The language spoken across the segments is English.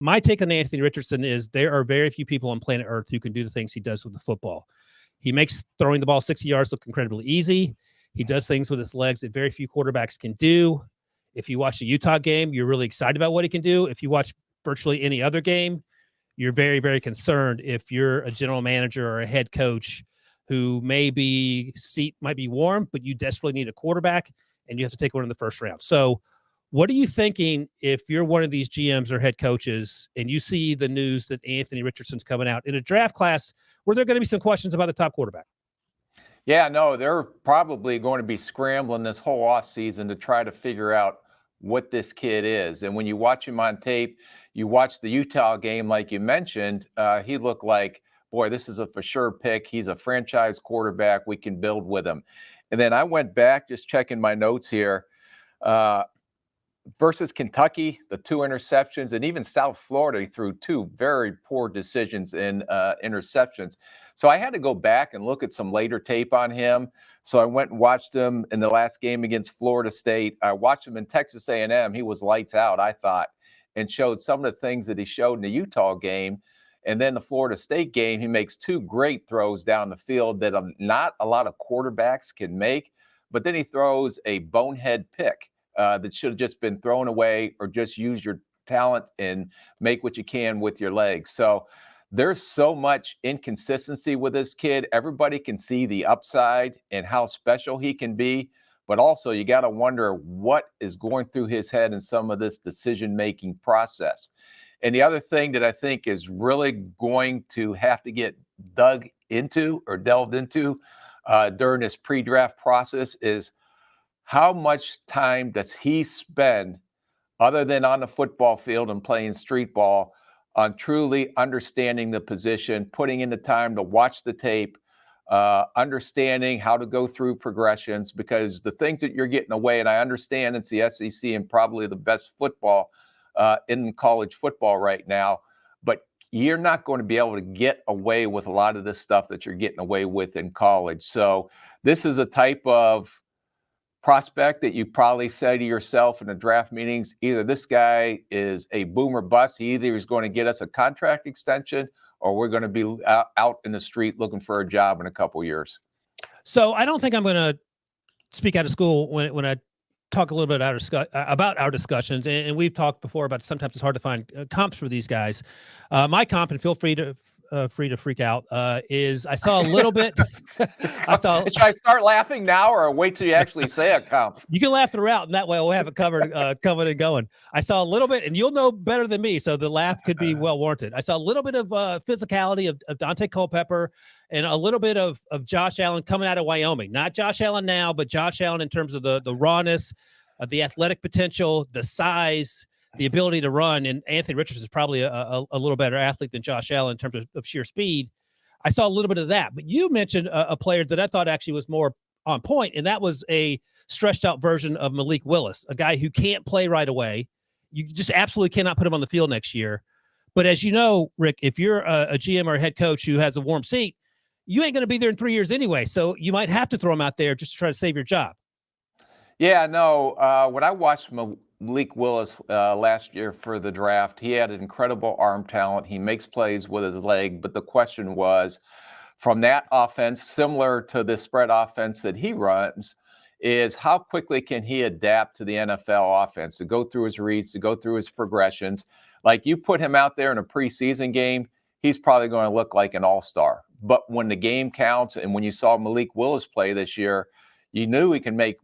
my take on Anthony Richardson is there are very few people on planet Earth who can do the things he does with the football. He makes throwing the ball 60 yards look incredibly easy. He does things with his legs that very few quarterbacks can do. If you watch the Utah game, you're really excited about what he can do. If you watch virtually any other game, you're very, very concerned if you're a general manager or a head coach who seat might be warm, but you desperately need a quarterback and you have to take one in the first round. So what are you thinking if you're one of these GMs or head coaches and you see the news that Anthony Richardson's coming out in a draft class where there are going to be some questions about the top quarterback? Yeah, no, they're probably going to be scrambling this whole offseason to try to figure out what this kid is. And when you watch him on tape, you watch the Utah game, like you mentioned, he looked like, boy, this is a for sure pick. He's a franchise quarterback. We can build with him. And then I went back, just checking my notes here, versus Kentucky, the 2 interceptions, and even South Florida, he threw 2 very poor decisions in interceptions. So I had to go back and look at some later tape on him. So I went and watched him in the last game against Florida State. I watched him in Texas A&M. He was lights out, I thought, and showed some of the things that he showed in the Utah game. And then the Florida State game, he makes 2 great throws down the field that not a lot of quarterbacks can make. But then he throws a bonehead pick that should have just been thrown away, or just use your talent and make what you can with your legs. So there's so much inconsistency with this kid. Everybody can see the upside and how special he can be, but also you got to wonder what is going through his head in some of this decision-making process. And the other thing that I think is really going to have to get dug into or delved into during this pre-draft process is how much time does he spend, other than on the football field and playing street ball, on truly understanding the position, putting in the time to watch the tape, understanding how to go through progressions, because the things that you're getting away, and I understand it's the SEC and probably the best football in college football right now, but you're not going to be able to get away with a lot of this stuff that you're getting away with in college. So this is a type of prospect that you probably say to yourself in the draft meetings, either this guy is a boom or bust. He either is going to get us a contract extension, or we're going to be out in the street looking for a job in a couple years. So I don't think I'm going to speak out of school when I talk a little bit about our discussions. And we've talked before about sometimes it's hard to find comps for these guys. My comp, and feel free to freak out, is I saw a little bit. Should I start laughing now or wait till you actually say a comp? You can laugh throughout, and that way we'll have it covered, coming and going. I saw a little bit, and you'll know better than me, so the laugh could be well warranted. I saw a little bit of physicality of Dante Culpepper, and a little bit of Josh Allen coming out of Wyoming. Not Josh Allen now, but Josh Allen in terms of the rawness, the athletic potential, the size, the ability to run. And Anthony Richardson is probably a little better athlete than Josh Allen in terms of sheer speed. I saw a little bit of that. But you mentioned a player that I thought actually was more on point, and that was a stretched out version of Malik Willis, a guy who can't play right away. You just absolutely cannot put him on the field next year. But as you know, Rick, if you're a GM or a head coach who has a warm seat, you ain't going to be there in 3 years anyway. So you might have to throw him out there just to try to save your job. Yeah, no, when I watched Malik Willis last year for the draft, he had an incredible arm talent. He makes plays with his leg. But the question was, from that offense, similar to the spread offense that he runs, is how quickly can he adapt to the NFL offense, to go through his reads, to go through his progressions. Like, you put him out there in a preseason game, he's probably going to look like an all-star. But when the game counts, and when you saw Malik Willis play this year, you knew he can make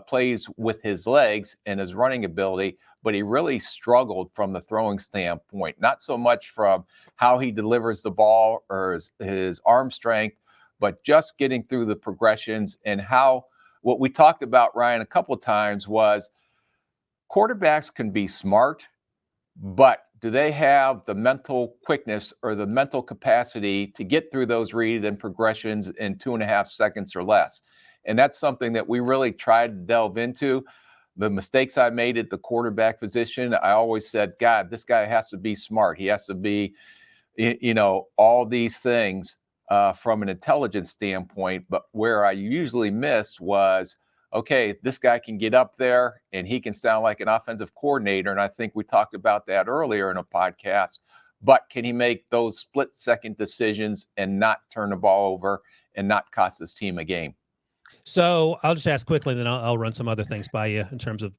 plays with his legs and his running ability, but he really struggled from the throwing standpoint, not so much from how he delivers the ball or his arm strength, but just getting through the progressions. And how, what we talked about, Ryan, a couple of times was quarterbacks can be smart, but do they have the mental quickness or the mental capacity to get through those reads and progressions in 2.5 seconds or less? And that's something that we really tried to delve into. The mistakes I made at the quarterback position, I always said, God, this guy has to be smart. He has to be, all these things from an intelligence standpoint. But where I usually missed was okay, this guy can get up there and he can sound like an offensive coordinator. And I think we talked about that earlier in a podcast. But can he make those split-second decisions and not turn the ball over and not cost his team a game? So I'll just ask quickly, and then I'll run some other things by you in terms of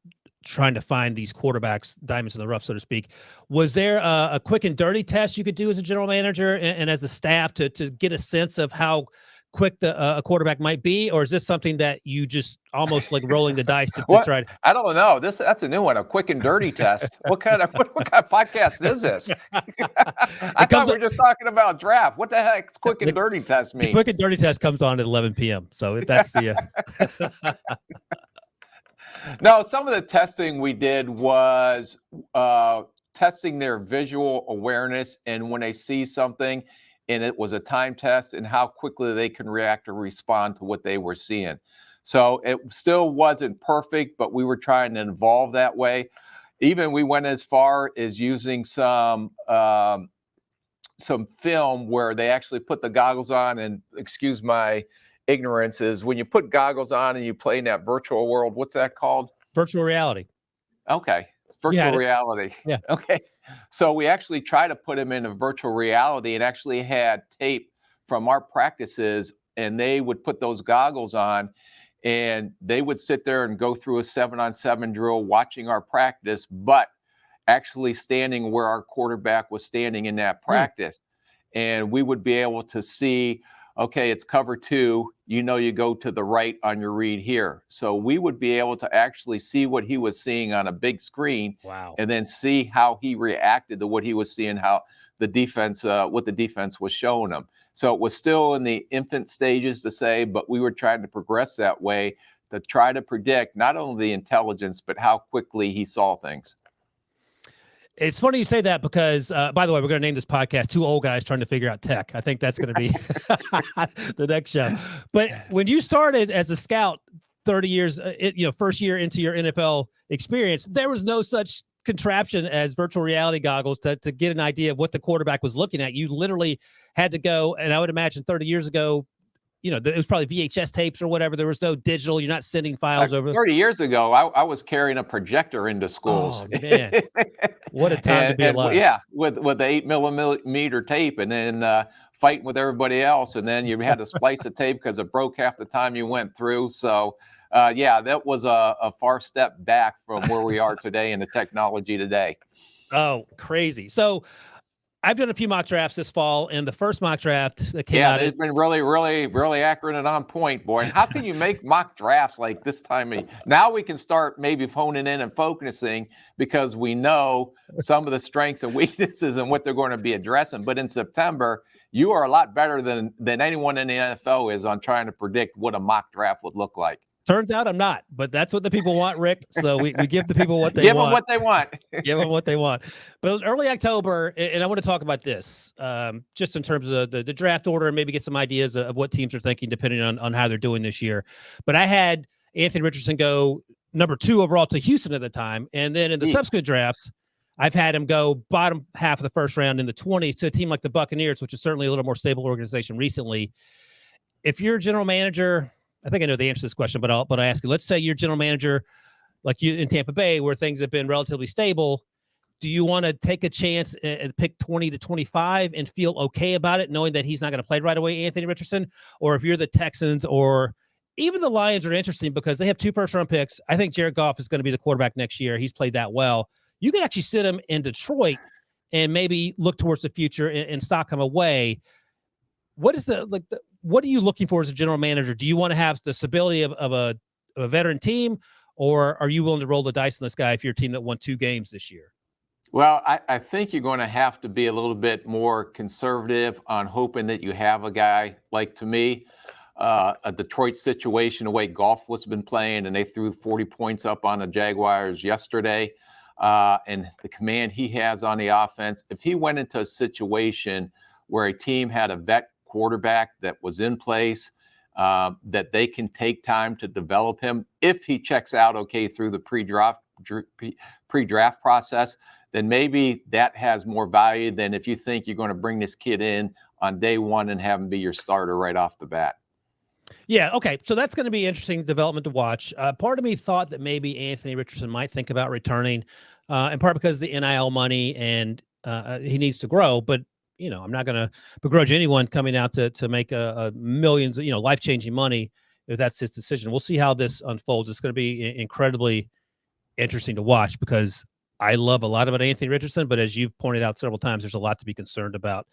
trying to find these quarterbacks, diamonds in the rough, so to speak. Was there a quick and dirty test you could do as a general manager and as a staff to get a sense of how quick a quarterback might be? Or is this something that you just almost like rolling the dice to try to? I don't know. That's a new one, a quick and dirty test. What kind of podcast is this? I thought we were just talking about draft. What the heck does quick and dirty test mean? The quick and dirty test comes on at 11 p.m. So that's the No, some of the testing we did was testing their visual awareness, and when they see something, and it was a time test, and how quickly they can react or respond to what they were seeing. So it still wasn't perfect, but we were trying to evolve that way. Even we went as far as using some film where they actually put the goggles on, and excuse my ignorance, is when you put goggles on and you play in that virtual world, what's that called? Virtual reality. Okay. Virtual reality. Yeah. Okay. So we actually try to put them in a virtual reality and actually had tape from our practices, and they would put those goggles on and they would sit there and go through a 7-on-7 drill watching our practice, but actually standing where our quarterback was standing in that practice. And we would be able to see, okay, it's cover 2, you go to the right on your read here. So we would be able to actually see what he was seeing on a big screen. Wow. And then see how he reacted to what he was seeing, how the defense, what the defense was showing him. So it was still in the infant stages to say, but we were trying to progress that way to try to predict not only the intelligence, but how quickly he saw things. It's funny you say that because, by the way, we're going to name this podcast "Two Old Guys Trying to Figure Out Tech." I think that's going to be the next show. But when you started as a scout 30 years, first year into your NFL experience, there was no such contraption as virtual reality goggles to get an idea of what the quarterback was looking at. You literally had to go, and I would imagine 30 years ago, it was probably VHS tapes or whatever. There was no digital. You're not sending files over. 30 years ago, I was carrying a projector into schools. Oh, man. What a time to be alive. Yeah, with the 8mm tape, and then fighting with everybody else. And then you had to splice the tape because it broke half the time you went through. So, that was a far step back from where we are today in the technology today. Oh, crazy. So I've done a few mock drafts this fall, and the first mock draft that came out. They've been really, really, really accurate and on point, boy. How can you make mock drafts like this time? Now we can start maybe phoning in and focusing because we know some of the strengths and weaknesses and what they're going to be addressing. But in September, you are a lot better than anyone in the NFL is on trying to predict what a mock draft would look like. Turns out I'm not, but that's what the people want, Rick. So we give the people what they want. Give them what they want. Give them what they want. But early October, and I want to talk about this, just in terms of the draft order, and maybe get some ideas of what teams are thinking depending on how they're doing this year. But I had Anthony Richardson go number 2 overall to Houston at the time. And then in the subsequent drafts, I've had him go bottom half of the first round in the 20s to a team like the Buccaneers, which is certainly a little more stable organization recently. If you're a general manager, I think I know the answer to this question, but I ask you, let's say you're general manager like you in Tampa Bay, where things have been relatively stable. Do you want to take a chance and pick 20 to 25 and feel okay about it, knowing that he's not going to play right away, Anthony Richardson? Or if you're the Texans or even the Lions are interesting because they have 2 first-round picks. I think Jared Goff is going to be the quarterback next year. He's played that well. You can actually sit him in Detroit and maybe look towards the future and stock him away. What is what are you looking for as a general manager? Do you want to have the stability of a veteran team, or are you willing to roll the dice on this guy if you're a team that won 2 games this year? Well, I think you're going to have to be a little bit more conservative on hoping that you have a guy like, to me, a Detroit situation, the way Goff was been playing, and they threw 40 points up on the Jaguars yesterday, and the command he has on the offense. If he went into a situation where a team had a vet quarterback that was in place, that they can take time to develop him, if he checks out okay through the pre-draft process, then maybe that has more value than if you think you're going to bring this kid in on day 1 and have him be your starter right off the bat. Yeah. Okay. So that's going to be interesting development to watch. Part of me thought that maybe Anthony Richardson might think about returning, in part because of the NIL money and he needs to grow. But I'm not going to begrudge anyone coming out to make a millions, life changing money if that's his decision. We'll see how this unfolds. It's going to be incredibly interesting to watch because I love a lot about Anthony Richardson, but as you've pointed out several times, there's a lot to be concerned about.